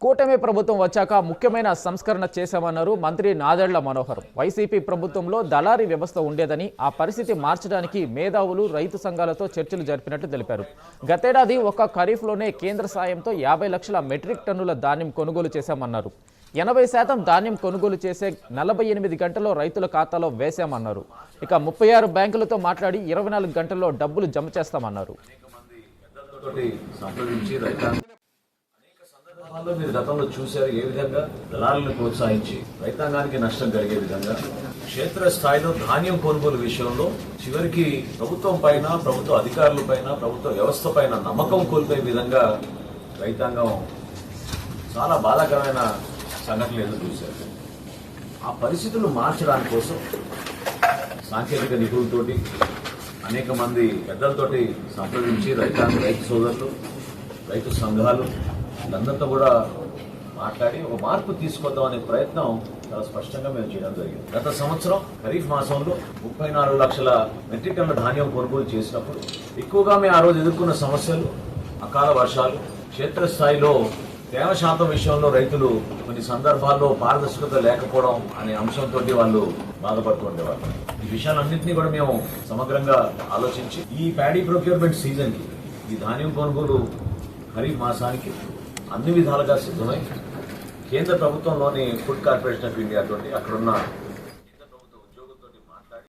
కూటమి ప్రభుత్వం వచ్చాక ముఖ్యమైన సంస్కరణ చేశామన్నారు మంత్రి నాదెళ్ల మనోహర్. వైసీపీ ప్రభుత్వంలో దళారీ వ్యవస్థ ఉండేదని, ఆ పరిస్థితి మార్చడానికి మేధావులు, రైతు సంఘాలతో చర్చలు జరిపినట్టు తెలిపారు. గతేడాది ఒక్క ఖరీఫ్లోనే కేంద్ర సాయంతో 50 లక్షల మెట్రిక్ టన్నుల ధాన్యం కొనుగోలు చేశామన్నారు. 80% ధాన్యం కొనుగోలు చేసే 48 గంటల్లో రైతుల ఖాతాలో వేశామన్నారు. ఇక 36 బ్యాంకులతో మాట్లాడి 24 గంటల్లో డబ్బులు జమ చేస్తామన్నారు. మీరు గతంలో చూశారు ఏ విధంగా దళాలను ప్రోత్సహించి రైతాంగానికి నష్టం కలిగే విధంగా క్షేత్రస్థాయిలో ధాన్యం కొనుగోలు విషయంలో చివరికి ప్రభుత్వం పైన, ప్రభుత్వ అధికారుల పైన, ప్రభుత్వ వ్యవస్థ పైన నమ్మకం కోల్పోయే విధంగా రైతాంగం చాలా బాధాకరమైన సంఘటనలు ఎదురు చూశారు. ఆ పరిస్థితులు మార్చడానికి కోసం సాంకేతిక నిపుణులతోటి, అనేక మంది పెద్దలతోటి సంప్రదించి రైతు సోదరులు, రైతు సంఘాలు అందరితో కూడా మాట్లాడి ఒక మార్పు తీసుకొద్దాం అనే ప్రయత్నం చాలా స్పష్టంగా మేము చేయడం జరిగింది. గత సంవత్సరం ఖరీఫ్ మాసంలో 34 లక్షల మెట్రిక్ టన్నుల ధాన్యం కొనుగోలు చేసినప్పుడు ఎక్కువగా మేము ఆ రోజు ఎదుర్కొన్న సమస్యలు అకాల వర్షాలు, క్షేత్రస్థాయిలో తేమ శాతం విషయంలో రైతులు కొన్ని సందర్భాల్లో పారదర్శకత లేకపోవడం అనే అంశంతో వాళ్ళు బాధపడుతుండేవారు. ఈ విషయాలన్నింటినీ కూడా మేము సమగ్రంగా ఆలోచించి ఈ ప్యాడీ ప్రొక్యూర్మెంట్ సీజన్ కి ఈ ధాన్యం కొనుగోలు ఖరీఫ్ మాసానికి అన్ని విధాలుగా సిద్ధమై కేంద్ర ప్రభుత్వంలోని ఫుడ్ కార్పొరేషన్ ఆఫ్ ఇండియా తోటి అక్కడున్న